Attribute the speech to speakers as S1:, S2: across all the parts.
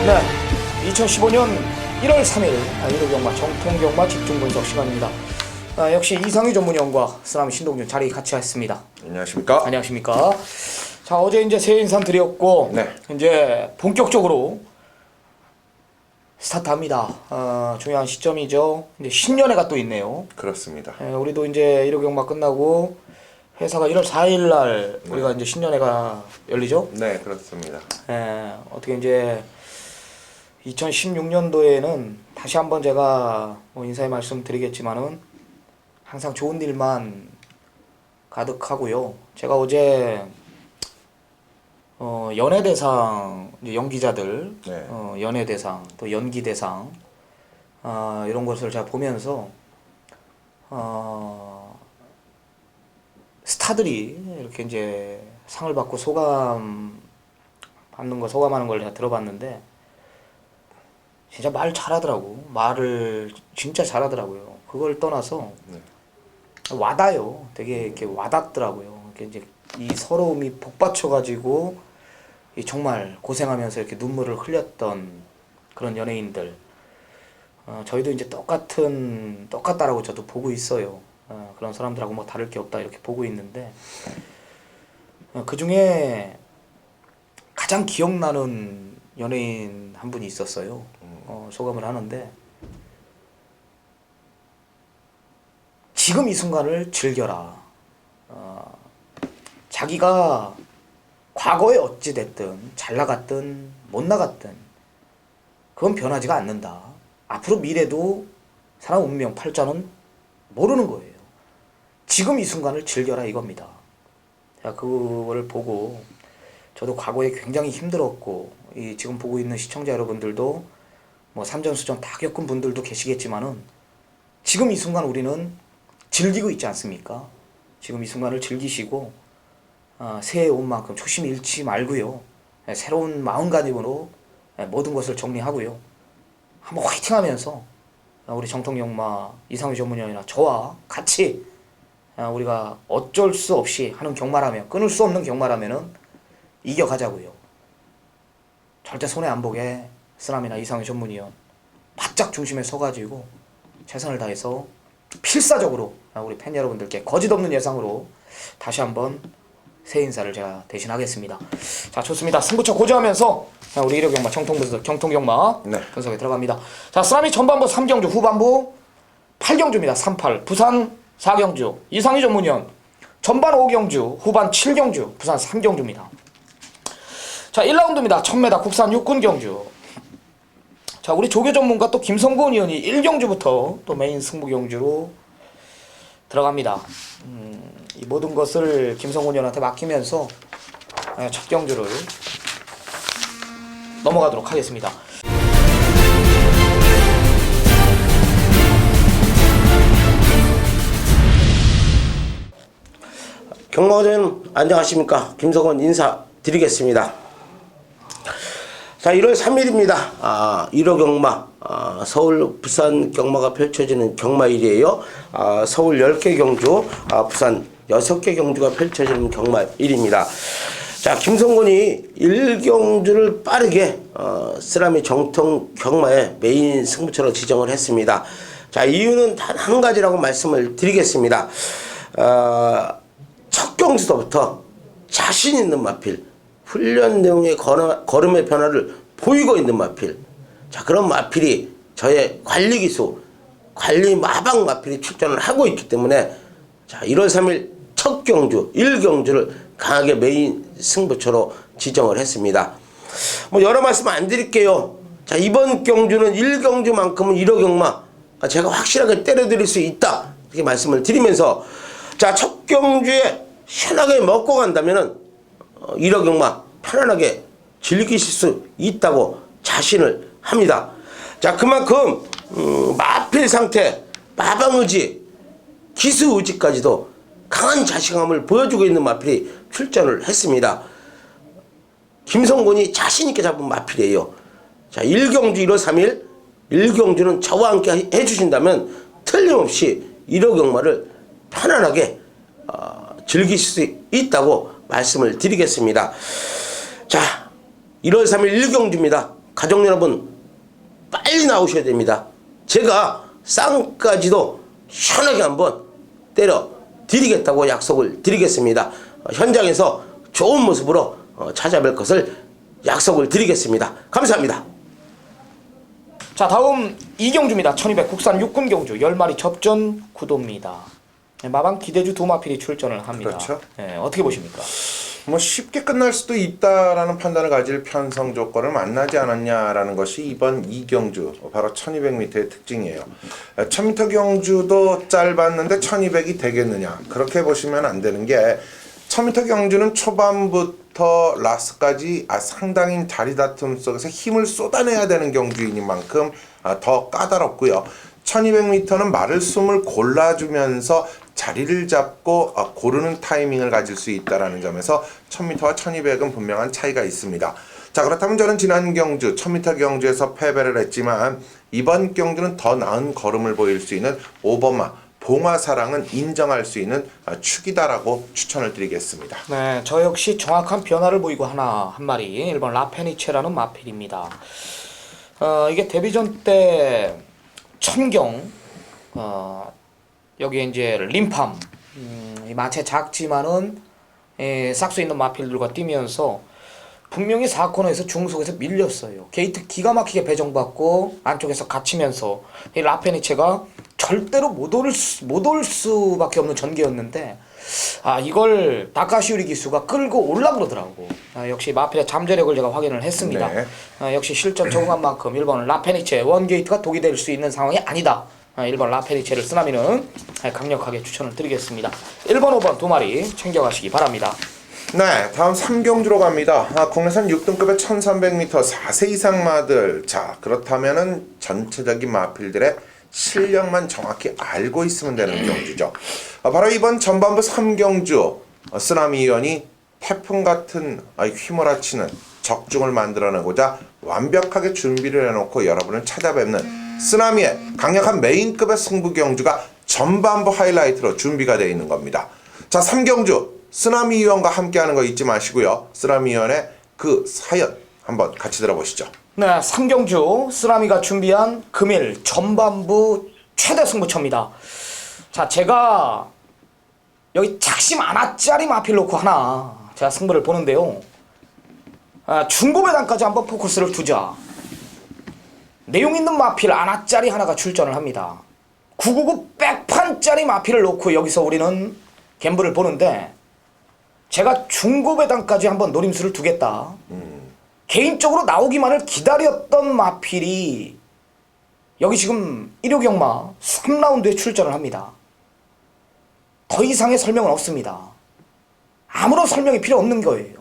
S1: 네, 2015년 1월 3일 일요경마 정통경마 집중분석 시간입니다. 역시 이상희 전문위원과 쓰나미 신동준 자리 같이 했습니다.
S2: 안녕하십니까?
S1: 안녕하십니까? 자, 어제 이제 새해 인사 드렸고
S2: 네.
S1: 이제 본격적으로 스타트합니다. 중요한 시점이죠. 이제 신년회가 또 있네요.
S2: 그렇습니다.
S1: 우리도 이제 일요경마 끝나고 회사가 1월 4일 날 우리가 이제 신년회가 열리죠.
S2: 네, 그렇습니다.
S1: 어떻게 이제 2016년도에는 다시 한번 제가 인사의 말씀 드리겠지만은 항상 좋은 일만 가득하고요. 제가 어제 연예대상 이제 연기자들
S2: 네.
S1: 연예대상 또 연기대상 이런 것을 제가 보면서 스타들이 이렇게 이제 상을 받고 소감하는 걸 제가 들어봤는데 진짜 말 잘하더라고. 말을 진짜 잘하더라고요. 그걸 떠나서 와닿아요. 되게 이렇게 와닿더라고요. 이렇게 이제 이 서러움이 복받쳐가지고 정말 고생하면서 이렇게 눈물을 흘렸던 그런 연예인들. 저희도 이제 똑같다라고 저도 보고 있어요. 그런 사람들하고 뭐 다를 게 없다 이렇게 보고 있는데 그 중에 가장 기억나는 연예인 한 분이 있었어요. 소감을 하는데 지금 이 순간을 즐겨라. 자기가 과거에 어찌 됐든 잘 나갔든 못 나갔든 그건 변하지가 않는다. 앞으로 미래도 사람 운명 팔자는 모르는 거예요. 지금 이 순간을 즐겨라 이겁니다. 제가 그거를 보고 저도 과거에 굉장히 힘들었고 지금 보고 있는 시청자 여러분들도 뭐 삼전수전 다 겪은 분들도 계시겠지만은 지금 이 순간 우리는 즐기고 있지 않습니까? 지금 이 순간을 즐기시고 새해 온 만큼 초심 잃지 말고요. 새로운 마음가짐으로 모든 것을 정리하고요. 한번 화이팅하면서 우리 정통경마 이상희 전문위원이나 저와 같이 우리가 어쩔 수 없이 하는 경마라면 끊을 수 없는 경마라면은 이겨가자고요. 절대 손해 안 보게 쓰나미나 이상희 전문위원 바짝 중심에 서가지고 최선을 다해서 필사적으로 우리 팬 여러분들께 거짓없는 예상으로 다시 한번 새해 인사를 제가 대신하겠습니다. 자, 좋습니다. 승부처 고정하면서 우리 일요경마 정통경마
S2: 네.
S1: 분석에 들어갑니다. 자, 쓰나미 전반부 3경주 후반부 8경주입니다. 38 부산 4경주 이상희 전문위원 전반 5경주 후반 7경주 부산 3경주입니다. 자, 1라운드입니다. 1000m 국산 육군 경주. 자, 우리 조교 전문가 또 김성곤 의원이 1경주부터 또 메인 승부 경주로 들어갑니다. 이 모든 것을 김성곤 의원한테 맡기면서 첫 경주를 넘어가도록 하겠습니다.
S3: 경마전 안녕하십니까. 김성곤 인사드리겠습니다. 자, 1월 3일입니다. 1호 경마, 서울 부산 경마가 펼쳐지는 경마일이에요. 서울 10개 경주, 부산 6개 경주가 펼쳐지는 경마일입니다. 자, 김성곤이 1경주를 빠르게 쓰나미 정통 경마의 메인 승부처로 지정을 했습니다. 자, 이유는 단 한 가지라고 말씀을 드리겠습니다. 첫 경주서부터 자신 있는 마필, 훈련 내용의 걸음의 변화를 보이고 있는 마필. 자, 그런 마필이 저의 관리기수, 관리 마방 마필이 출전을 하고 있기 때문에 자, 1월 3일 첫 경주, 1경주를 강하게 메인 승부처로 지정을 했습니다. 뭐 여러 말씀 안 드릴게요. 자, 이번 경주는 1경주만큼은 1호 경마 제가 확실하게 때려드릴 수 있다. 이렇게 말씀을 드리면서 자, 첫 경주에 편하게 먹고 간다면은 1호 경마 편안하게 즐기실 수 있다고 자신을 합니다. 자, 그만큼 마필 상태, 마방의지, 기수의지까지도 강한 자신감을 보여주고 있는 마필이 출전을 했습니다. 김성곤이 자신있게 잡은 마필이에요. 자, 1경주 1월 3일 1경주는 저와 함께 해주신다면 틀림없이 1호 경마를 편안하게 즐기실 수 있다고 말씀을 드리겠습니다. 자, 1월 3일 1경주입니다. 가족 여러분 빨리 나오셔야 됩니다. 제가 쌍까지도 시원하게 한번 때려 드리겠다고 약속을 드리겠습니다. 현장에서 좋은 모습으로 찾아뵐 것을 약속을 드리겠습니다. 감사합니다.
S1: 자, 다음 이경주입니다. 1200 국산 육군 경주 10마리 접전 구도입니다. 마방 기대주 도마필이 출전을 합니다.
S2: 그렇죠.
S1: 네, 어떻게 보십니까?
S2: 뭐 쉽게 끝날 수도 있다라는 판단을 가질 편성 조건을 만나지 않았냐라는 것이 이번 이경주 바로 1200m의 특징이에요. 1000m 경주도 짧았는데 1200이 되겠느냐, 그렇게 보시면 안 되는 게 1000m 경주는 초반부터 라스까지 상당히 자리 다툼 속에서 힘을 쏟아내야 되는 경주인 만큼 더 까다롭고요. 1200m는 마를 숨을 골라주면서 자리를 잡고 고르는 타이밍을 가질 수 있다는 점에서 1000m와 1200은 분명한 차이가 있습니다. 자, 그렇다면 저는 지난 경주 1000m 경주에서 패배를 했지만 이번 경주는 더 나은 걸음을 보일 수 있는 오버마 봉화사랑은 인정할 수 있는 축이다라고 추천을 드리겠습니다.
S1: 네, 저 역시 정확한 변화를 보이고 한 마리 일본 라페니체라는 마필입니다. 이게 데뷔전 때 천경 여기 이제 림팜 이 마체 작지만은 싹수 있는 마필들과 뛰면서 분명히 4코너에서 중속에서 밀렸어요. 게이트 기가 막히게 배정받고 안쪽에서 갇히면서 이 라페니체가 절대로 못 올 수밖에 없는 전개였는데 이걸 다카시우리 기수가 끌고 올라 그러더라고. 역시 마필의 잠재력을 제가 확인을 했습니다.
S2: 네.
S1: 역시 실전 적응한 만큼 일본 라페니체 원게이트가 독이 될 수 있는 상황이 아니다. 일본 라페니체를 쓰나미는 강력하게 추천을 드리겠습니다. 1번 5번 두 마리 챙겨가시기 바랍니다.
S2: 네, 다음 3경주로 갑니다. 국내산 6등급의 1300m 4세 이상 마들. 자, 그렇다면은 전체적인 마필들의 실력만 정확히 알고 있으면 되는 경주죠. 바로 이번 전반부 3경주 쓰나미 위원이 태풍 같은 휘몰아치는 적중을 만들어내고자 완벽하게 준비를 해놓고 여러분을 찾아뵙는 쓰나미의 강력한 메인급의 승부 경주가 전반부 하이라이트로 준비가 되어 있는 겁니다. 자, 3경주 쓰나미 위원과 함께하는 거 잊지 마시고요. 쓰나미 위원의 그 사연 한번 같이 들어보시죠.
S1: 네, 3경주 쓰나미가 준비한 금일 전반부 최대 승부처입니다. 자, 제가 여기 작심 하나짜리 마필 놓고 하나 제가 승부를 보는데요. 중고배당까지 한번 포커스를 두자. 내용 있는 마필 하나짜리 하나가 출전을 합니다. 999 백판짜리 마필을 놓고 여기서 우리는 갬블을 보는데 제가 중고배당까지 한번 노림수를 두겠다. 개인적으로 나오기만을 기다렸던 마필이 여기 지금 1호경마 3라운드에 출전을 합니다. 더 이상의 설명은 없습니다. 아무런 설명이 필요 없는 거예요.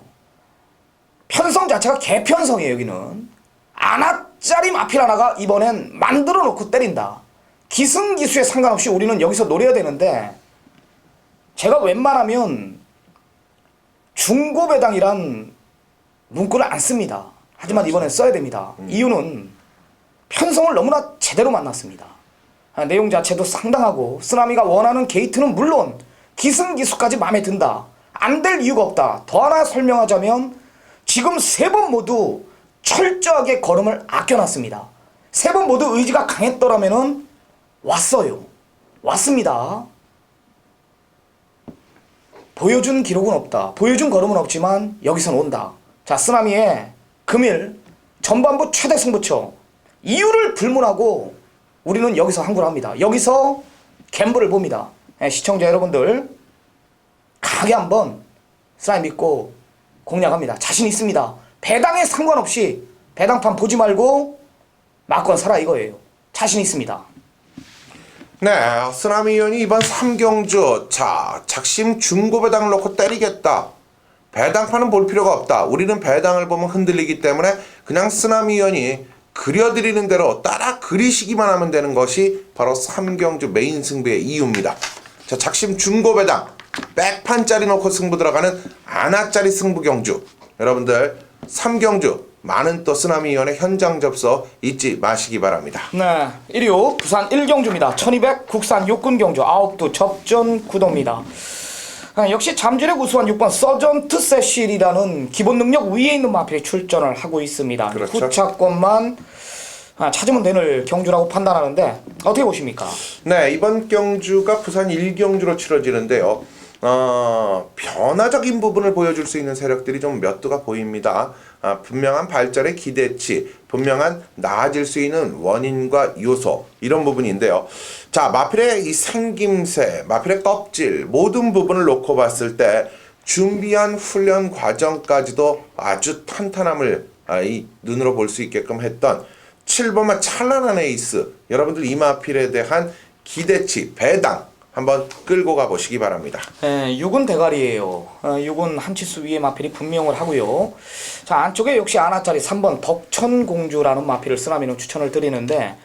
S1: 편성 자체가 개편성이에요. 여기는 아나짜리 마필 하나가 이번엔 만들어 놓고 때린다. 기승기수에 상관없이 우리는 여기서 노려야 되는데 제가 웬만하면 중고배당이란 문구를 안 씁니다. 하지만 이번엔 써야 됩니다. 이유는 편성을 너무나 제대로 만났습니다. 내용 자체도 상당하고 쓰나미가 원하는 게이트는 물론 기승기수까지 마음에 든다. 안 될 이유가 없다. 더 하나 설명하자면 지금 세 번 모두 철저하게 걸음을 아껴놨습니다. 세 번 모두 의지가 강했더라면은 왔어요. 왔습니다. 보여준 기록은 없다. 보여준 걸음은 없지만 여기선 온다. 자, 쓰나미의 금일 전반부 최대 승부처 이유를 불문하고 우리는 여기서 항구를 합니다. 여기서 갬블을 봅니다. 시청자 여러분들 강하게 한번 쓰나미 믿고 공략합니다. 자신 있습니다. 배당에 상관없이 배당판 보지 말고 막건 사라 이거예요. 자신 있습니다.
S2: 네, 쓰나미 위원이 이번 3경주 자 작심 중고배당을 놓고 때리겠다. 배당판은 볼 필요가 없다. 우리는 배당을 보면 흔들리기 때문에 그냥 쓰나미 위원이 그려드리는 대로 따라 그리시기만 하면 되는 것이 바로 3경주 메인 승부의 이유입니다. 자, 작심 중고배당 백판짜리 놓고 승부 들어가는 아나짜리 승부 경주. 여러분들 3경주 많은 또 쓰나미 위원의 현장 접수 잊지 마시기 바랍니다.
S1: 네, 1위 부산 1경주입니다. 1200 국산 육군 경주 9두 접전 구도입니다. 역시 잠재력 우수한 6번 서전트 세실이라는 기본 능력 위에 있는 마필이 출전을 하고 있습니다.
S2: 그렇죠.
S1: 후차권만 찾으면 되는 경주라고 판단하는데 어떻게 보십니까?
S2: 네, 이번 경주가 부산 1경주로 치러지는데요. 변화적인 부분을 보여줄 수 있는 세력들이 좀 몇 두가 보입니다. 분명한 발전의 기대치, 분명한 나아질 수 있는 원인과 요소, 이런 부분인데요. 자, 마필의 이 생김새, 마필의 껍질, 모든 부분을 놓고 봤을 때 준비한 훈련 과정까지도 아주 탄탄함을 이 눈으로 볼 수 있게끔 했던 7번마 찬란한 에이스, 여러분들 이 마필에 대한 기대치, 배당 한번 끌고 가보시기 바랍니다.
S1: 6은 대가리예요. 6은 한치수 위에 마필이 분명을 하고요. 자, 안쪽에 역시 아나짜리 3번 덕천공주라는 마필을 쓰나미는 추천을 드리는데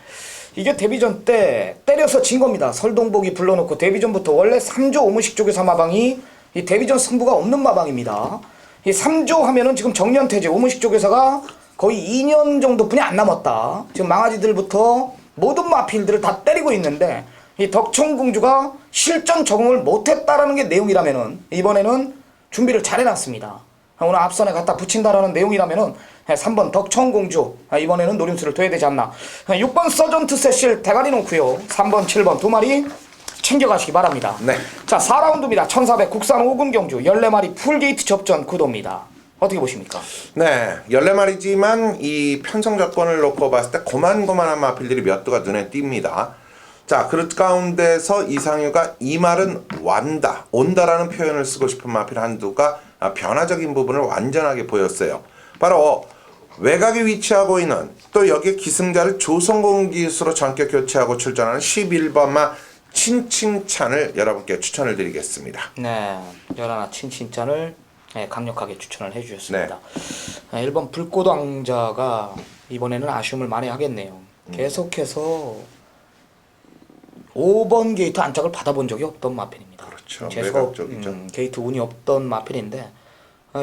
S1: 이게 데뷔전 때 때려서 진 겁니다. 설동복이 불러놓고 데뷔전부터 원래 3조 오무식 쪽에서 마방이 이 데뷔전 승부가 없는 마방입니다. 이 3조 하면은 지금 정년퇴제 오무식 쪽에서가 거의 2년 정도뿐이 안 남았다. 지금 망아지들부터 모든 마필들을 다 때리고 있는데 이 덕천공주가 실전 적응을 못했다라는 게 내용이라면은 이번에는 준비를 잘 해놨습니다. 오늘 앞선에 갖다 붙인다라는 내용이라면은 3번 덕천공주 이번에는 노림수를 둬야 되지 않나. 6번 서전트 세실 대가리 놓고요. 3번 7번 두 마리 챙겨가시기 바랍니다.
S2: 네.
S1: 자, 4라운드입니다. 1400 국산 5군 경주 14마리 풀게이트 접전 구도입니다. 어떻게 보십니까?
S2: 네, 14마리지만 이 편성 조건을 놓고 봤을 때 고만고만한 마필들이 몇 두가 눈에 띕니다. 자, 그 가운데서 이상유가 이 말은 완다, 온다라는 표현을 쓰고 싶은 마필 한두가 변화적인 부분을 완전하게 보였어요. 바로 외곽에 위치하고 있는 또 여기에 기승자를 조성공 기수로 전격 교체하고 출전하는 11번마 친칭찬을 여러분께 추천을 드리겠습니다.
S1: 네, 열하나 친친짠을 강력하게 추천을 해주셨습니다. 1번 불꽃왕자가 이번에는 아쉬움을 많이 하겠네요. 계속해서 5번 게이트 안짝을 받아본 적이 없던 마필입니다.
S2: 그렇죠.
S1: 계속
S2: 매각적이죠.
S1: 게이트 운이 없던 마필인데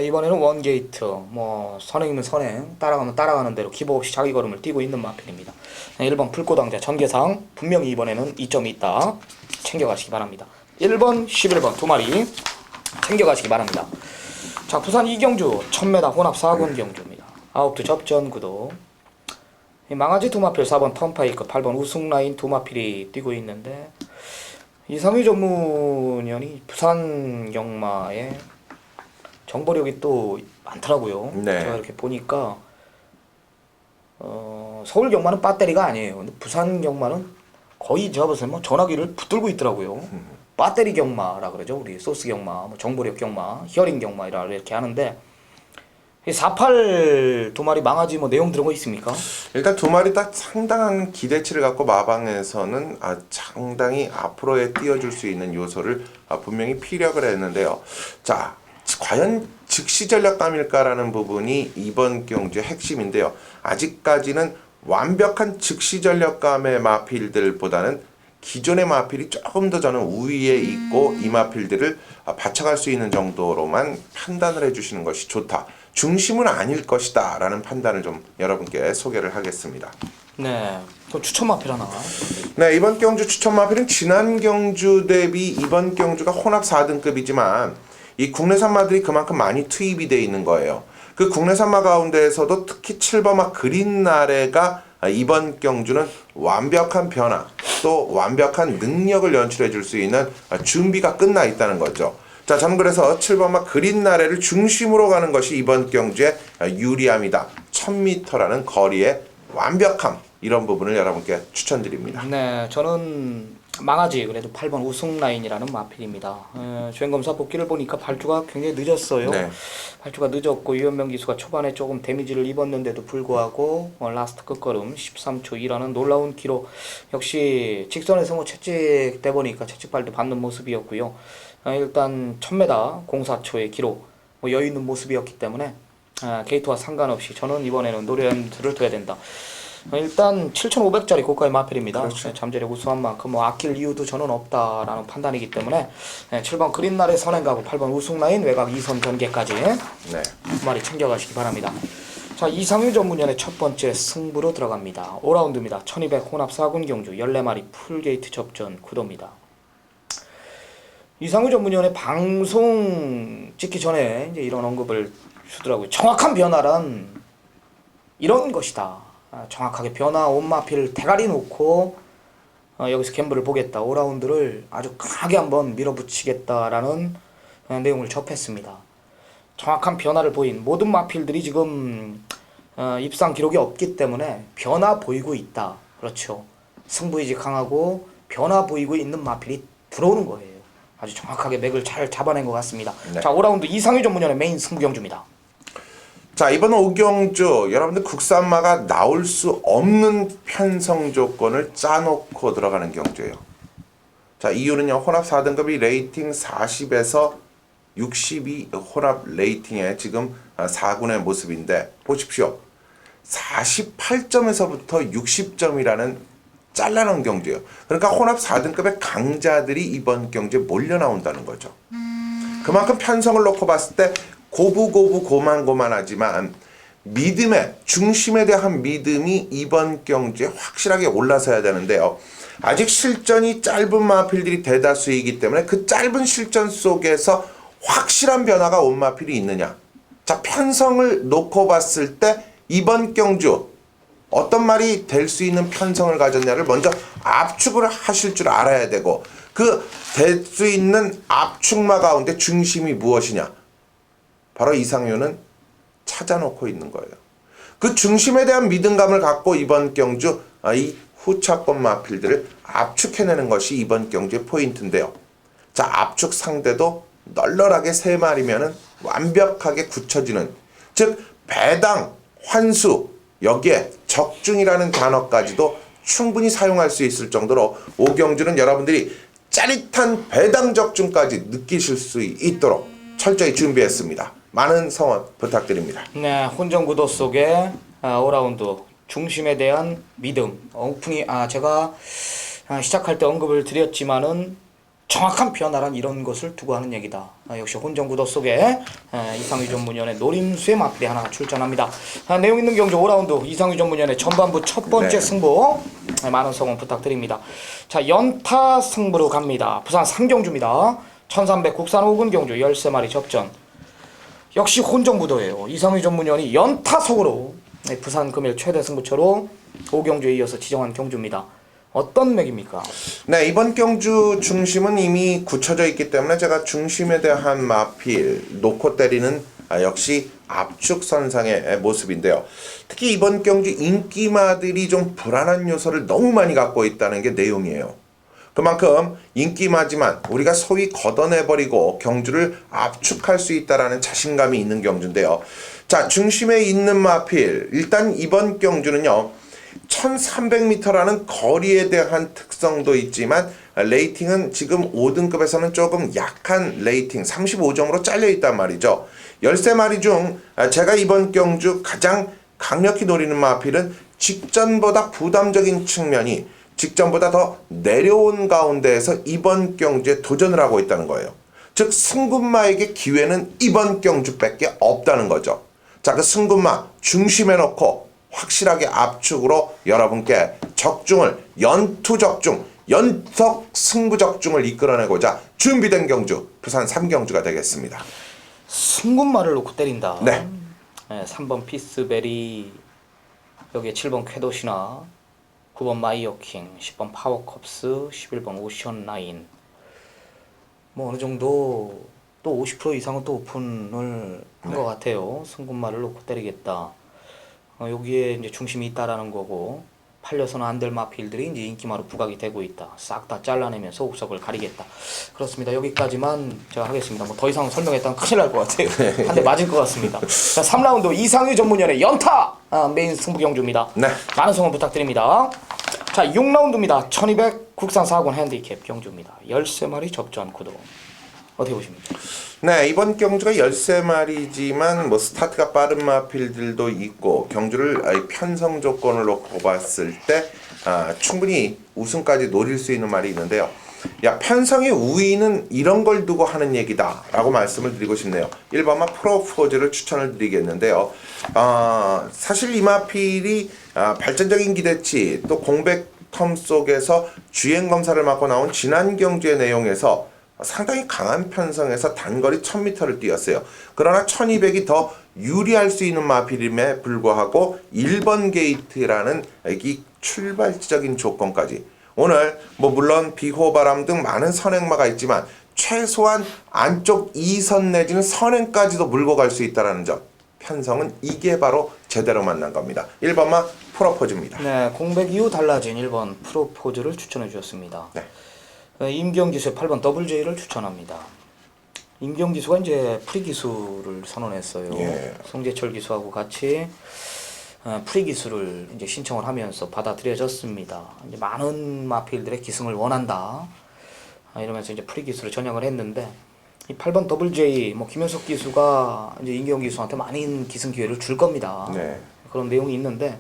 S1: 이번에는 원 게이트 뭐 선행이면 선행 따라가면 따라가는 대로 기복 없이 자기 걸음을 뛰고 있는 마필입니다. 1번 불꽃왕자 전개상 분명히 이번에는 이점이 있다. 챙겨가시기 바랍니다. 1번 11번 두 마리 챙겨가시기 바랍니다. 자, 부산 이경주 1000m 혼합 4군 경주입니다. 아홉두 접전 구도. 망아지 두 마필 4번 턴파이크 8번 우승라인 두 마필이 뛰고 있는데 이상희 전문위원이 부산 경마에 정보력이 또 많더라고요.
S2: 네.
S1: 제가 이렇게 보니까 서울 경마는 배터리가 아니에요. 근데 부산 경마는 거의 제가 봤을 때 뭐 전화기를 붙들고 있더라고요. 배터리 경마라 그러죠. 우리 소스 경마, 뭐 정보력 경마, 히어링 경마라 이렇게 하는데 48 두 마리 망아지 뭐 내용 들은 거 있습니까?
S2: 일단 두 마리 다 상당한 기대치를 갖고 마방에서는 상당히 앞으로에 띄워줄 수 있는 요소를 분명히 피력을 했는데요. 자, 과연 즉시 전략감일까라는 부분이 이번 경주의 핵심인데요. 아직까지는 완벽한 즉시 전략감의 마필들보다는 기존의 마필이 조금 더 저는 우위에 있고 이 마필들을 받쳐갈 수 있는 정도로만 판단을 해주시는 것이 좋다. 중심은 아닐 것이다 라는 판단을 좀 여러분께 소개를 하겠습니다.
S1: 네, 그럼 추천 마필 하나.
S2: 네, 이번 경주 추천 마필은 지난 경주 대비 이번 경주가 혼합 4등급이지만 이 국내산 마들이 그만큼 많이 투입이 돼 있는 거예요. 그 국내산 마 가운데에서도 특히 7번마 그린나래가 이번 경주는 완벽한 변화 또 완벽한 능력을 연출해 줄 수 있는 준비가 끝나 있다는 거죠. 자, 저는 그래서 7번마 그린나래를 중심으로 가는 것이 이번 경주의 유리함이다. 1000m라는 거리의 완벽함, 이런 부분을 여러분께 추천드립니다.
S1: 네, 저는 망아지 그래도 8번 우승라인이라는 마필입니다. 주행검사 복귀를 보니까 발주가 굉장히 늦었어요.
S2: 네.
S1: 발주가 늦었고 유현명 기수가 초반에 조금 데미지를 입었는데도 불구하고 라스트 끝걸음 13초 2라는 놀라운 기록. 역시 직선에서 뭐 채찍대 보니까 채찍발도 받는 모습이었고요. 일단 1000m 04초의 기록 뭐 여유 있는 모습이었기 때문에 게이트와 상관없이 저는 이번에는 노련수를 둬야 된다. 일단 7,500짜리 고가의 마필입니다.
S2: 그렇죠.
S1: 잠재력 우수한 만큼 뭐 아낄 이유도 저는 없다라는 판단이기 때문에 7번 그린날의 선행가고 8번 우승라인 외곽 2선 전개까지
S2: 네.
S1: 두 마리 챙겨가시기 바랍니다. 자, 이상유 전문위원의 첫 번째 승부로 들어갑니다. 5라운드입니다. 1200 혼합 4군 경주 14마리 풀게이트 접전 구도입니다. 이상우 전문위원회 방송 찍기 전에 이제 이런 언급을 주더라고요. 정확한 변화란 이런 것이다. 정확하게 변화 온마필 대가리 놓고 여기서 갬블을 보겠다. 5라운드를 아주 강하게 한번 밀어붙이겠다라는 내용을 접했습니다. 정확한 변화를 보인 모든 마필들이 지금 입상 기록이 없기 때문에 변화 보이고 있다. 그렇죠. 승부의지 강하고 변화 보이고 있는 마필이 들어오는 거예요. 아주 정확하게 맥을 잘 잡아낸 것 같습니다.
S2: 네.
S1: 자, 5라운드 이상유 전문위원의 메인 승부 경주입니다.
S2: 자, 이번 5경주 여러분들 국산마가 나올 수 없는 편성 조건을 짜놓고 들어가는 경주예요. 자, 이유는요. 혼합 4등급이 레이팅 40에서 62 혼합 레이팅의 지금 4군의 모습인데 보십시오. 48점에서부터 60점이라는 잘라놓은 경주예요. 그러니까 혼합 4등급의 강자들이 이번 경주에 몰려 나온다는 거죠. 그만큼 편성을 놓고 봤을 때 고만고만하지만 믿음의 중심에 대한 믿음이 이번 경주에 확실하게 올라서야 되는데요. 아직 실전이 짧은 마필들이 대다수이기 때문에 그 짧은 실전 속에서 확실한 변화가 온 마필이 있느냐. 자, 편성을 놓고 봤을 때 이번 경주 어떤 말이 될 수 있는 편성을 가졌냐를 먼저 압축을 하실 줄 알아야 되고 그 될 수 있는 압축마 가운데 중심이 무엇이냐. 바로 이상효는 찾아놓고 있는 거예요. 그 중심에 대한 믿음감을 갖고 이번 경주 이 후차권 마필들을 압축해내는 것이 이번 경주의 포인트인데요. 자, 압축 상대도 널널하게 3마리면은 완벽하게 굳혀지는, 즉 배당, 환수, 여기에 적중이라는 단어까지도 충분히 사용할 수 있을 정도로 5경주는 여러분들이 짜릿한 배당 적중까지 느끼실 수 있도록 철저히 준비했습니다. 많은 성원 부탁드립니다.
S1: 네, 혼전구도 속에 5라운드 중심에 대한 믿음. 오프닝 제가 시작할 때 언급을 드렸지만은 정확한 변화란 이런 것을 두고 하는 얘기다. 역시 혼전구도 속에 이상유 전문위원의 노림수의 마필이 하나 출전합니다. 내용 있는 경주 5라운드 이상유 전문위원의 전반부 첫 번째
S2: 네.
S1: 승부. 많은 성원 부탁드립니다. 자, 연타 승부로 갑니다. 부산 3경주입니다. 1300 국산 5군 경주 13마리 접전. 역시 혼전구도예요. 이상유 전문위원이 연타석으로 부산 금일 최대 승부처로 5경주에 이어서 지정한 경주입니다. 어떤 맥입니까?
S2: 네, 이번 경주 중심은 이미 굳혀져 있기 때문에 제가 중심에 대한 마필 놓고 때리는 역시 압축선상의 모습인데요. 특히 이번 경주 인기마들이 좀 불안한 요소를 너무 많이 갖고 있다는 게 내용이에요. 그만큼 인기마지만 우리가 소위 걷어내버리고 경주를 압축할 수 있다는 자신감이 있는 경주인데요. 자, 중심에 있는 마필, 일단 이번 경주는요 1300m라는 거리에 대한 특성도 있지만 레이팅은 지금 5등급에서는 조금 약한 레이팅 35점으로 잘려 있단 말이죠. 13마리 중 제가 이번 경주 가장 강력히 노리는 마필은 직전보다 부담적인 측면이 직전보다 더 내려온 가운데에서 이번 경주에 도전을 하고 있다는 거예요. 즉 승군마에게 기회는 이번 경주밖에 없다는 거죠. 자, 그 승군마 중심에 놓고 확실하게 압축으로 여러분께 적중을 연투 적중, 연속 승부 적중을 이끌어내고자 준비된 경주 부산 3경주가 되겠습니다.
S1: 승군마를 놓고 때린다.
S2: 네.
S1: 3번 피스베리, 여기에 7번 쾌도시나, 9번 마이어킹, 10번 파워컵스, 11번 오션라인. 뭐 어느 정도 또 50% 이상은 또 오픈을 한 것 같아요. 승군마를 놓고 때리겠다. 여기에 이제 중심이 있다라는 거고, 팔려서는 안 될 마필들이 이제 인기마로 부각이 되고 있다. 싹 다 잘라내면서 옥석을 가리겠다. 그렇습니다. 여기까지만 제가 하겠습니다. 뭐 더 이상 설명했다면 큰일 날 것 같아요. 한 대 맞을 것 같습니다. 자, 3라운드 이상유 전문위원의 연타 메인 승부 경주입니다.
S2: 네.
S1: 많은 성원 부탁드립니다. 자, 6라운드입니다. 1200 국산 4군 핸디캡 경주입니다. 13마리 접전 구도. 어떻게 보십니까?
S2: 네, 이번 경주가 13마리지만 뭐 스타트가 빠른 마필들도 있고 경주를 편성 조건을 놓고 봤을 때 충분히 우승까지 노릴 수 있는 말이 있는데요. 야, 편성의 우위는 이런 걸 두고 하는 얘기다 라고 말씀을 드리고 싶네요. 1번마 프로포즈를 추천을 드리겠는데요. 사실 이 마필이 발전적인 기대치 또 공백 텀 속에서 주행 검사를 맡고 나온 지난 경주의 내용에서 상당히 강한 편성에서 단거리 1000m를 뛰었어요. 그러나 1200이 더 유리할 수 있는 마필임에 불구하고 1번 게이트라는 이 출발지적인 조건까지 오늘 물론 비호바람 등 많은 선행마가 있지만 최소한 안쪽 2선 내지는 선행까지도 물고 갈 수 있다는 점, 편성은 이게 바로 제대로 만난 겁니다. 1번마 프로포즈입니다.
S1: 네, 공백 이후 달라진 1번 프로포즈를 추천해 주셨습니다.
S2: 네.
S1: 임경 기수의 8번 더블 J를 추천합니다. 임경 기수가 이제 프리 기수를 선언했어요.
S2: 예.
S1: 송재철 기수하고 같이 프리 기수를 이제 신청을 하면서 받아들여졌습니다. 이제 많은 마필들의 기승을 원한다. 이러면서 이제 프리 기수를 전향을 했는데 이 8번 더블 J 김현석 기수가 이제 임경 기수한테 많은 기승 기회를 줄 겁니다.
S2: 네.
S1: 그런 내용이 있는데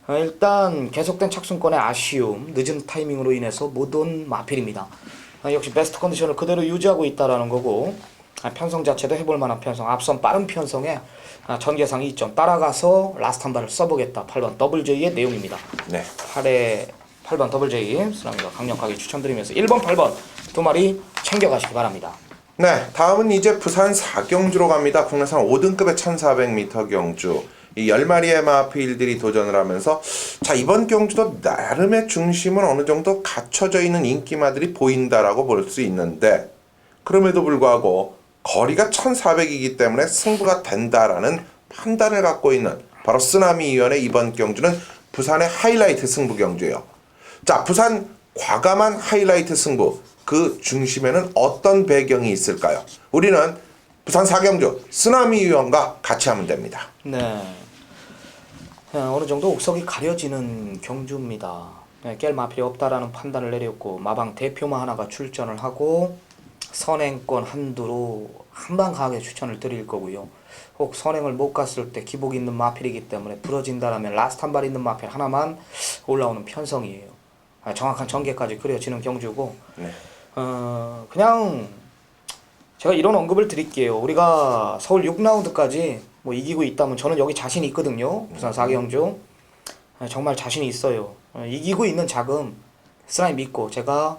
S1: 일단 계속된 착순권의 아쉬움, 늦은 타이밍으로 인해서 못 온 마필입니다. 역시 베스트 컨디션을 그대로 유지하고 있다라는 거고 편성 자체도 해볼 만한 편성, 앞선 빠른 편성에 전개상 2점 따라가서 라스트 한 발을 써보겠다. 8번 더블 J의 내용입니다.
S2: 네.
S1: 8번 더블 J 쓰나미가 강력하게 추천드리면서 1번, 8번 두 마리 챙겨가시기 바랍니다.
S2: 네, 다음은 이제 부산 4경주로 갑니다. 국내산 5등급의 1400m 경주. 이 10마리의 마필들이 도전을 하면서 자, 이번 경주도 나름의 중심은 어느 정도 갖춰져 있는 인기마들이 보인다라고 볼 수 있는데 그럼에도 불구하고 거리가 1400이기 때문에 승부가 된다라는 판단을 갖고 있는 바로 쓰나미 위원의 이번 경주는 부산의 하이라이트 승부 경주예요. 자, 부산 과감한 하이라이트 승부, 그 중심에는 어떤 배경이 있을까요? 우리는 부산 4경주 쓰나미 위원과 같이 하면 됩니다.
S1: 네. 어느 정도 옥석이 가려지는 경주입니다. 깰 마필이 없다라는 판단을 내렸고 마방 대표마 하나가 출전을 하고 선행권 한두로 한방 강하게 추천을 드릴 거고요. 혹 선행을 못 갔을 때 기복 있는 마필이기 때문에 부러진다라면 라스트 한 발 있는 마필 하나만 올라오는 편성이에요. 정확한 전개까지 그려지는 경주고
S2: 네.
S1: 그냥 제가 이런 언급을 드릴게요. 우리가 서울 6라운드까지 이기고 있다면 저는 여기 자신이 있거든요. 부산 4경주 정말 자신이 있어요. 이기고 있는 자금 쓰나미 믿고 제가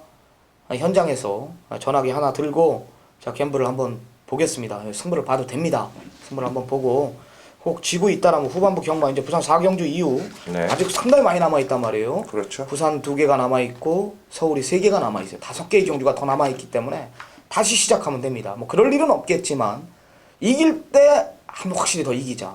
S1: 현장에서 전화기 하나 들고 제가 갬블을 한번 보겠습니다. 승부를 봐도 됩니다. 승부를 한번 보고 혹 지고 있다라면 후반부 경마 이제 부산 4경주 이후
S2: 네.
S1: 아직 상당히 많이 남아있단 말이에요.
S2: 그렇죠.
S1: 부산 2개가 남아있고 서울이 3개가 남아있어요. 5개의 경주가 더 남아있기 때문에 다시 시작하면 됩니다. 그럴 일은 없겠지만 이길 때 한번 확실히 더 이기자.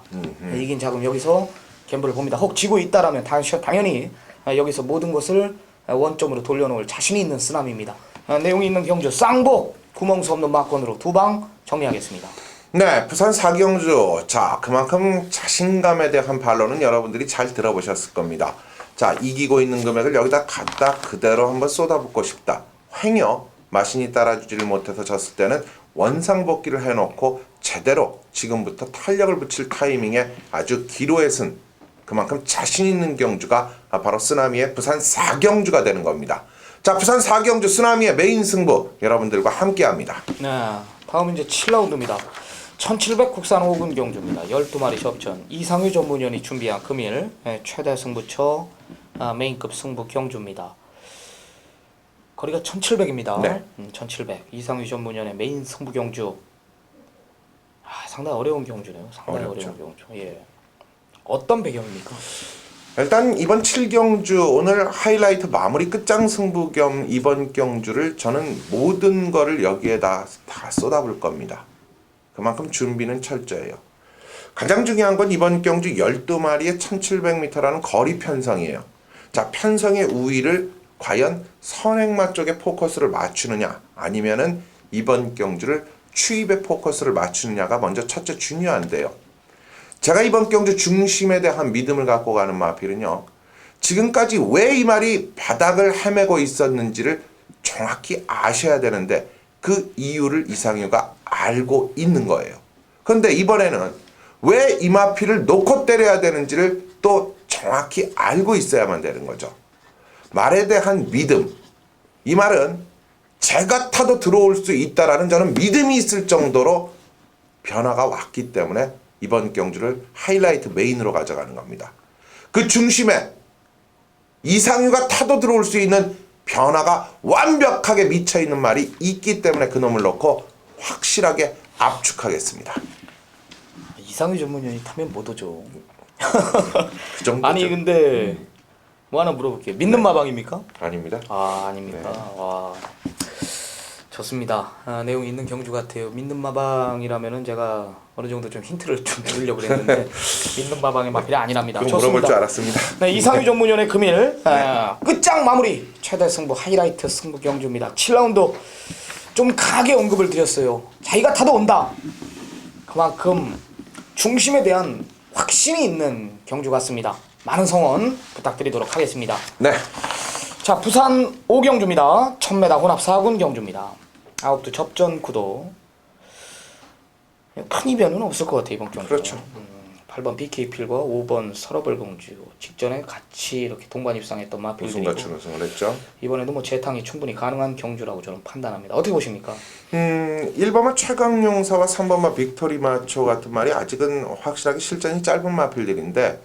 S1: 이긴 자금 여기서 갬블을 봅니다. 혹 지고 있다라면 당연히 여기서 모든 것을 원점으로 돌려놓을 자신이 있는 쓰나미입니다. 내용이 있는 경주 쌍복 구멍수 없는 막건으로 두 방 정리하겠습니다.
S2: 네, 부산 4경주. 자, 그만큼 자신감에 대한 반론은 여러분들이 잘 들어보셨을 겁니다. 자, 이기고 있는 금액을 여기다 갖다 그대로 한번 쏟아붓고 싶다. 횡여 마신이 따라주지를 못해서 졌을 때는 원상복귀를 해놓고 제대로 지금부터 탄력을 붙일 타이밍에 아주 기로에 쓴 그만큼 자신 있는 경주가 바로 쓰나미의 부산 4경주가 되는 겁니다. 자, 부산 4경주 쓰나미의 메인 승부 여러분들과 함께합니다.
S1: 네, 다음은 이제 7라운드입니다. 1700 국산 5군 경주입니다. 12마리 접전 이상유 전문위원이 준비한 금일 최대 승부처 메인급 승부 경주입니다. 거리가 1700입니다.
S2: 네.
S1: 1700 이상유 전문위원의 메인 승부 경주. 상당히 어려운 경주네요. 상당히
S2: 어렵죠.
S1: 어려운 경주. 예. 어떤 배경입니까?
S2: 일단 이번 7경주 오늘 하이라이트 마무리 끝장 승부 겸 이번 경주를 저는 모든 거를 여기에다 다 쏟아볼 겁니다. 그만큼 준비는 철저해요. 가장 중요한 건 이번 경주 12마리의 1700m라는 거리 편성이에요. 자, 편성의 우위를 과연 선행마 쪽에 포커스를 맞추느냐 아니면은 이번 경주를 추입에 포커스를 맞추느냐가 먼저 첫째 중요한데요. 제가 이번 경주 중심에 대한 믿음을 갖고 가는 마필은요. 지금까지 왜 이 말이 바닥을 헤매고 있었는지를 정확히 아셔야 되는데 그 이유를 이상유가 알고 있는 거예요. 그런데 이번에는 왜 이 마필을 놓고 때려야 되는지를 또 정확히 알고 있어야만 되는 거죠. 말에 대한 믿음. 이 말은 제가 타도 들어올 수 있다라는 저는 믿음이 있을 정도로 변화가 왔기 때문에 이번 경주를 하이라이트 메인으로 가져가는 겁니다. 그 중심에 이상유가 타도 들어올 수 있는 변화가 완벽하게 미쳐있는 말이 있기 때문에 그놈을 놓고 확실하게 압축하겠습니다.
S1: 이상희 전문위원이 타면 못 오죠.
S2: 그 정도죠.
S1: 아니 근데 뭐 하나 물어볼게요. 믿는 마방입니까?
S2: 아닙니다.
S1: 아 아닙니까? 와 좋습니다. 내용 있는 경주 같아요. 믿는 마방이라면은 제가 어느 정도 좀 힌트를 좀 드리려고 그랬는데 믿는 마방의 마필이 아니랍니다.
S2: 그럼 물어볼 줄 알았습니다.
S1: 네, 이상희 전문위원의 금일 끝장 마무리 최대 승부 하이라이트 승부 경주입니다. 7라운드 좀 강하게 언급을 드렸어요. 자기가 타도 온다. 그만큼 중심에 대한 확신이 있는 경주 같습니다. 많은 성원 부탁드리도록 하겠습니다.
S2: 네.
S1: 자, 부산 5경주입니다. 1000m 혼합 4군 경주입니다. 아웃도 접전 구도. 큰 이변은 없을 것 같아요, 이번 경주.
S2: 그렇죠.
S1: 8번 BK필과 5번 설업을 공주 직전에 같이 이렇게 동반 입상했던 마필들이고
S2: 우승 우승을 했죠.
S1: 이번에도 뭐 재탕이 충분히 가능한 경주라고 저는 판단합니다. 어떻게 보십니까?
S2: 1번마 최강용사와 3번마 빅토리 마초 같은 말이 아직은 확실하게 실전이 짧은 마필들인데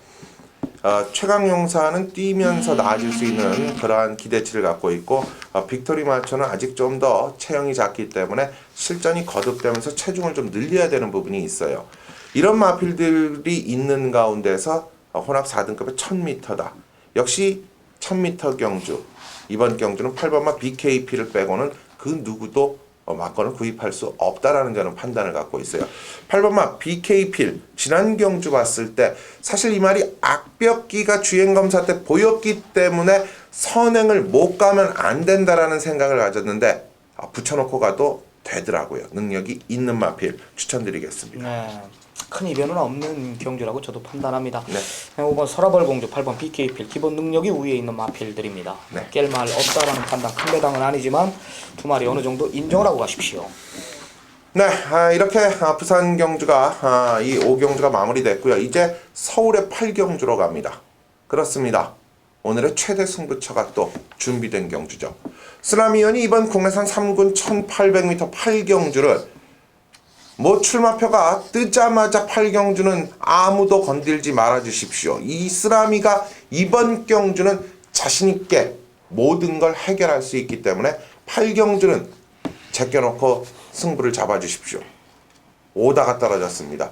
S2: 최강용사는 뛰면서 나아질 수 있는 그러한 기대치를 갖고 있고 빅토리 마초는 아직 좀 더 체형이 작기 때문에 실전이 거듭되면서 체중을 좀 늘려야 되는 부분이 있어요. 이런 마필들이 있는 가운데서 혼합 4등급의 1000m다. 역시 1000m 경주. 이번 경주는 8번마 BKP를 빼고는 그 누구도 막건을 구입할 수 없다라는 저는 판단을 갖고 있어요. 8번마 BK필 지난 경주 봤을 때 사실 이 말이 악벽기가 주행검사 때 보였기 때문에 선행을 못 가면 안 된다라는 생각을 가졌는데 붙여놓고 가도 되더라고요. 능력이 있는 마필 추천드리겠습니다.
S1: 네. 큰 이변은 없는 경주라고 저도 판단합니다.
S2: 네.
S1: 5번 설화벌 공주, 8번 BK필 기본 능력이 위에 있는 마필들입니다.
S2: 네.
S1: 깰 말 없다라는 판단 큰 배당은 아니지만 두 마리 어느 정도 인정을 하고 가십시오.
S2: 네, 이렇게 부산 경주가 이 5경주가 마무리됐고요. 이제 서울의 8경주로 갑니다. 그렇습니다. 오늘의 최대 승부처가 또 준비된 경주죠. 쓰나미연이 이번 국내산 3군 1800m 8경주를 뭐 출마표가 뜨자마자 8경주는 아무도 건들지 말아 주십시오. 이 쓰라미가 이번 경주는 자신있게 모든 걸 해결할 수 있기 때문에 8경주는 제껴놓고 승부를 잡아주십시오. 오다가 떨어졌습니다.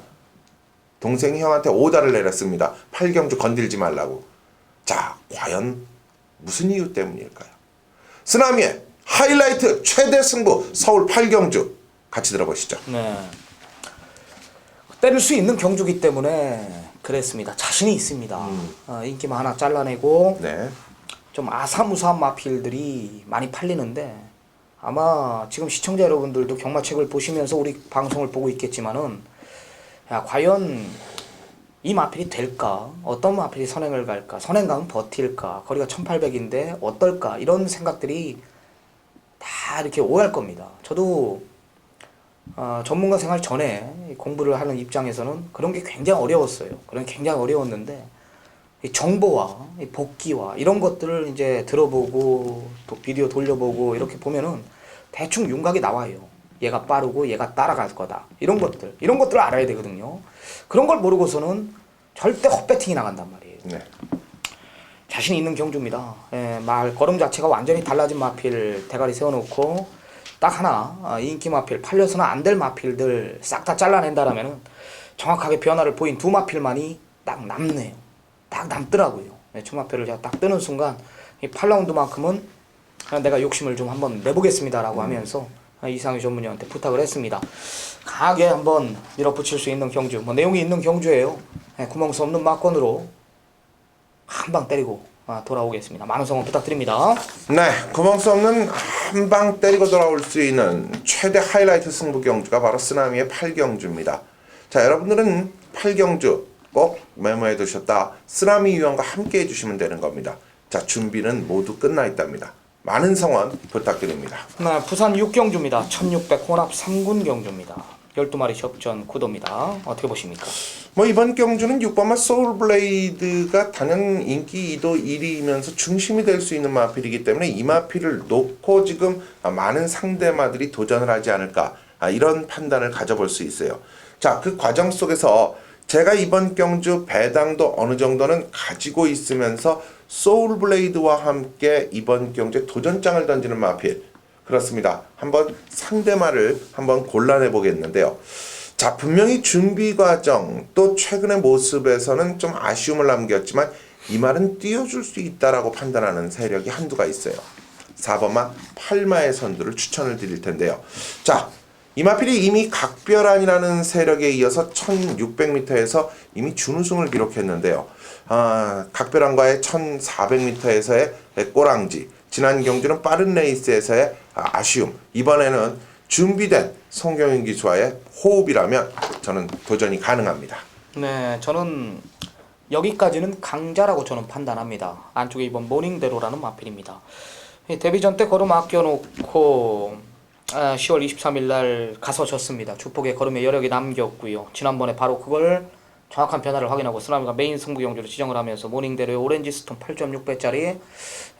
S2: 동생이 형한테 오다를 내렸습니다. 8경주 건들지 말라고. 자, 과연 무슨 이유 때문일까요? 쓰나미의 하이라이트 최대 승부 서울 8경주 같이 들어보시죠.
S1: 네. 때릴 수 있는 경주기 때문에 그랬습니다. 자신이 있습니다. 인기만 하나 잘라내고
S2: 네.
S1: 좀 아사무사한 마필들이 많이 팔리는데 아마 지금 시청자 여러분들도 경마책을 보시면서 우리 방송을 보고 있겠지만은 야, 과연 이 마필이 될까? 어떤 마필이 선행을 갈까? 선행 가면 버틸까? 거리가 1800인데 어떨까? 이런 생각들이 다 이렇게 오갈 겁니다. 저도 전문가 생활 전에 공부를 하는 입장에서는 그런 게 굉장히 어려웠어요. 그런 게 굉장히 어려웠는데 이 정보와 이 복기와 이런 것들을 이제 들어보고 또 비디오 돌려보고 이렇게 보면은 대충 윤곽이 나와요. 얘가 빠르고 얘가 따라갈 거다. 이런 것들을 알아야 되거든요. 그런 걸 모르고서는 절대 헛배팅이 나간단 말이에요.
S2: 네.
S1: 자신 있는 경주입니다. 예, 말 걸음 자체가 완전히 달라진 마필 대가리 세워놓고 딱 하나 인기 마필 팔려서는 안 될 마필들 싹 다 잘라낸다라면은 정확하게 변화를 보인 두 마필만이 딱 남네요. 딱 남더라고요. 주마표를 제가 딱 뜨는 순간 이 8라운드만큼은 내가 욕심을 좀 한번 내보겠습니다라고 하면서 이상희 전문위원한테 부탁을 했습니다. 강하게 한번 밀어붙일 수 있는 경주, 뭐 내용이 있는 경주예요. 구멍 수 없는 막건으로 한 방 때리고 돌아오겠습니다. 많은 성원 부탁드립니다.
S2: 네, 구멍 수 없는 한 방 때리고 돌아올 수 있는 최대 하이라이트 승부 경주가 바로 쓰나미의 8경주입니다. 자, 여러분들은 8경주 꼭 메모해 두셨다. 쓰나미 위원과 함께 해주시면 되는 겁니다. 자, 준비는 모두 끝나 있답니다. 많은 성원 부탁드립니다.
S1: 네, 부산 6경주입니다. 1600 혼합 3군 경주입니다. 12마리 접전 구도입니다. 어떻게 보십니까?
S2: 뭐 이번 경주는 6번마 소울블레이드가 단연 인기 2도 1위이면서 중심이 될 수 있는 마필이기 때문에 이 마필을 놓고 지금 많은 상대마들이 도전을 하지 않을까 이런 판단을 가져볼 수 있어요. 자, 그 과정 속에서 제가 이번 경주 배당도 어느 정도는 가지고 있으면서 소울블레이드와 함께 이번 경주에 도전장을 던지는 마필. 그렇습니다. 한번 상대마를 한번 골라내 보겠는데요. 자, 분명히 준비 과정 또 최근의 모습에서는 좀 아쉬움을 남겼지만 이 말은 띄워줄 수 있다라고 판단하는 세력이 한두가 있어요. 4번마 8마의 선두를 추천을 드릴 텐데요. 자, 이 마필이 이미 각별안이라는 세력에 이어서 1600m에서 이미 준우승을 기록했는데요. 각별안과의 1400m에서의 꼬랑지, 지난 경주는 빠른 레이스에서의 아쉬움, 이번에는 준비된 송경윤 기수와의 호흡이라면 저는 도전이 가능합니다.
S1: 네, 저는 여기까지는 강자라고 저는 판단합니다. 안쪽에 이번 모닝대로라는 마필입니다. 데뷔전 때 걸음 아껴놓고 10월 23일 날 가서 졌습니다. 주폭에 걸음에 여력이 남겼고요. 지난번에 바로 그걸 정확한 변화를 확인하고 쓰나미가 메인 승부 경주로 지정을 하면서 모닝대로의 오렌지 스톤 8.6배짜리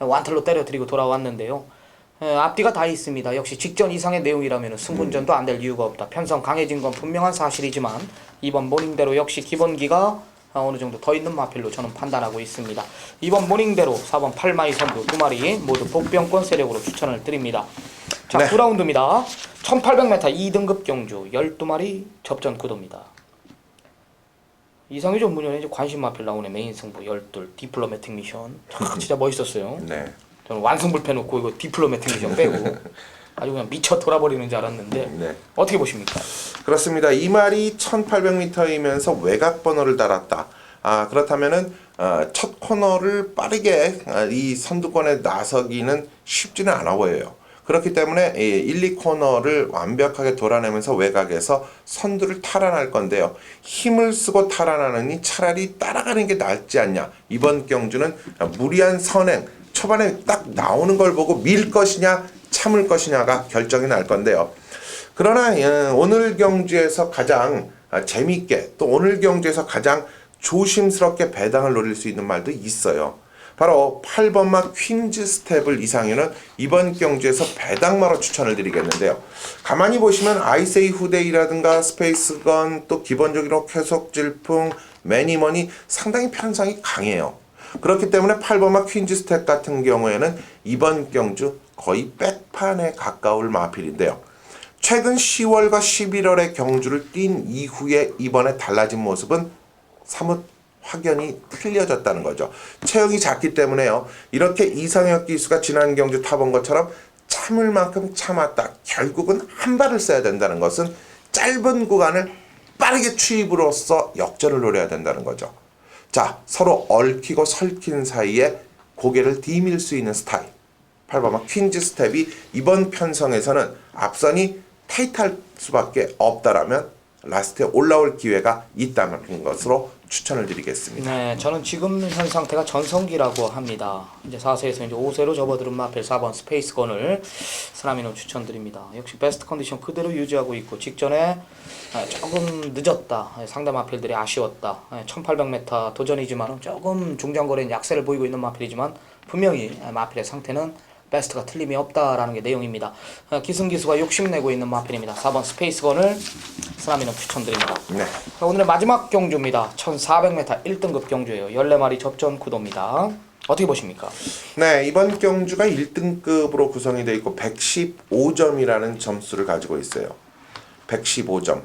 S1: 완틀로 때려드리고 돌아왔는데요. 앞뒤가 다 있습니다. 역시 직전 이상의 내용이라면 승분전도 안 될 이유가 없다. 편성 강해진 건 분명한 사실이지만 이번 모닝대로 역시 기본기가 어느 정도 더 있는 마필로 저는 판단하고 있습니다. 이번 모닝대로 4번 8마이 선두 2마리 모두 복병권 세력으로 추천을 드립니다. 자,
S2: 네.
S1: 9라운드입니다. 1800m 2등급 경주 12마리 접전 구도입니다. 이상희 전문위원회 이제 관심 마필 나오네. 메인 승부 12 디플로매틱 미션. 진짜 멋있었어요.
S2: 네.
S1: 저는 완승불패 놓고 이거 디플로매틱 미션 빼고 아주 그냥 미쳐 돌아버리는 줄 알았는데
S2: 네.
S1: 어떻게 보십니까?
S2: 그렇습니다. 이 말이 1800m이면서 외곽 번호를 달았다. 그렇다면은 첫 코너를 빠르게 이 선두권에 나서기는 쉽지는 않아 보여요. 그렇기 때문에 1, 2코너를 완벽하게 돌아내면서 외곽에서 선두를 탈환할 건데요. 힘을 쓰고 탈환하느니 차라리 따라가는 게 낫지 않냐. 이번 경주는 무리한 선행, 초반에 딱 나오는 걸 보고 밀 것이냐 참을 것이냐가 결정이 날 건데요. 그러나 오늘 경주에서 가장 재미있게 또 오늘 경주에서 가장 조심스럽게 배당을 노릴 수 있는 말도 있어요. 바로 8번마 퀸즈 스텝을 이상윤은 이번 경주에서 배당마로 추천을 드리겠는데요. 가만히 보시면 아이세이 후데이라든가 스페이스건 또 기본적으로 쾌속질풍 매니머니 상당히 편성이 강해요. 그렇기 때문에 8번마 퀸즈 스텝 같은 경우에는 이번 경주 거의 백판에 가까울 마필인데요. 최근 10월과 11월의 경주를 뛴 이후에 이번에 달라진 모습은 사뭇 확연히 틀려졌다는 거죠. 체형이 작기 때문에요. 이렇게 이상혁 기수가 지난 경주 타본 것처럼 참을 만큼 참았다. 결국은 한 발을 써야 된다는 것은 짧은 구간을 빠르게 추입으로써 역전을 노려야 된다는 거죠. 자, 서로 얽히고 설킨 사이에 고개를 디밀 수 있는 스타일. 8번마 퀸즈 스텝이 이번 편성에서는 앞선이 타이트할 수밖에 없다라면 라스트에 올라올 기회가 있다는 것으로 추천을 드리겠습니다.
S1: 네, 저는 지금 현 상태가 전성기라고 합니다. 이제 4세에서 이제 5세로 접어들은 마필 4번 스페이스건을 쓰나미는 추천드립니다. 역시 베스트 컨디션 그대로 유지하고 있고 직전에 조금 늦었다. 상대 마필들이 아쉬웠다. 1800m 도전이지만 조금 중장거리는 약세를 보이고 있는 마필이지만 분명히 마필의 상태는 베스트가 틀림이 없다라는 게 내용입니다. 기승기수가 욕심내고 있는 마필입니다. 4번 스페이스건을 쓰나미는 추천드립니다.
S2: 네.
S1: 오늘의 마지막 경주입니다. 1400m 1등급 경주예요. 14마리 접전 구도입니다. 어떻게 보십니까?
S2: 네, 이번 경주가 1등급으로 구성이 되어 있고 115점이라는 점수를 가지고 있어요. 115점.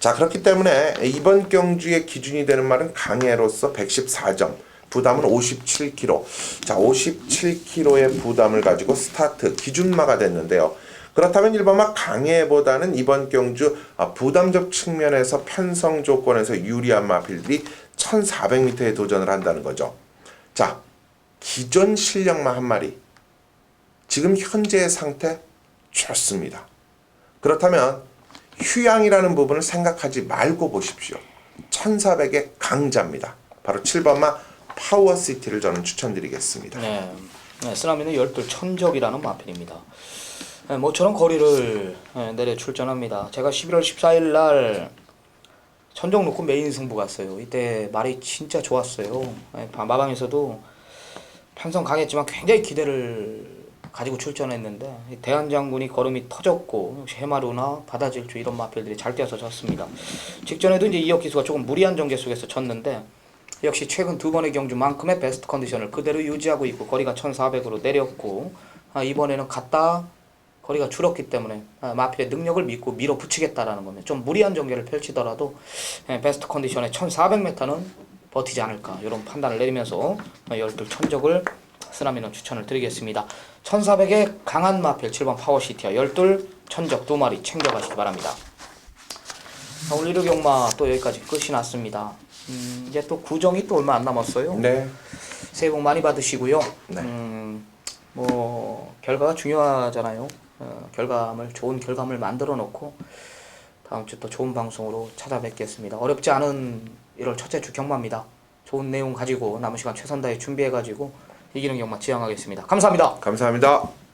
S2: 자, 그렇기 때문에 이번 경주의 기준이 되는 말은 강해로서 114점. 부담은 57kg. 자, 57kg의 부담을 가지고 스타트 기준마가 됐는데요. 그렇다면 1번마 강해보다는 이번 경주 부담적 측면에서 편성 조건에서 유리한 마필들이 1400m에 도전을 한다는 거죠. 자, 기존 실력만 한 마리. 지금 현재의 상태 좋습니다. 그렇다면 휴양이라는 부분을 생각하지 말고 보십시오. 1400의 강자입니다. 바로 7번마 파워시티를 저는 추천드리겠습니다.
S1: 네, 쓰나미는 12 천적이라는 마필입니다. 모처럼 거리를 내려 출전합니다. 제가 11월 14일 날 천적 놓고 메인 승부 갔어요. 이때 말이 진짜 좋았어요. 마방에서도 편성 강했지만 굉장히 기대를 가지고 출전했는데 대한장군이 걸음이 터졌고 역시 해마루나 바다질주 이런 마필들이 잘 뛰어서 졌습니다. 직전에도 이제 이혁 기수가 조금 무리한 전개 속에서 졌는데 역시 최근 두 번의 경주만큼의 베스트 컨디션을 그대로 유지하고 있고 거리가 1400으로 내렸고 이번에는 갔다 거리가 줄었기 때문에 마필의 능력을 믿고 밀어붙이겠다라는 겁니다. 좀 무리한 전개를 펼치더라도 베스트 컨디션의 1400m는 버티지 않을까 이런 판단을 내리면서 열둘 천적을 쓰나미는 추천을 드리겠습니다. 1400의 강한 마필 7번 파워시티와 열둘 천적 2마리 챙겨가시기 바랍니다. 오늘 일요경마 또 여기까지 끝이 났습니다. 이제 또 구정이 또 얼마 안 남았어요.
S2: 네.
S1: 새해 복 많이 받으시고요.
S2: 네.
S1: 뭐 결과가 중요하잖아요. 좋은 결과물 만들어 놓고 다음 주 또 좋은 방송으로 찾아뵙겠습니다. 어렵지 않은 1월 첫째 주 경마입니다. 좋은 내용 가지고 남은 시간 최선 다해 준비해 가지고 이기는 경마 지향하겠습니다. 감사합니다.
S2: 감사합니다.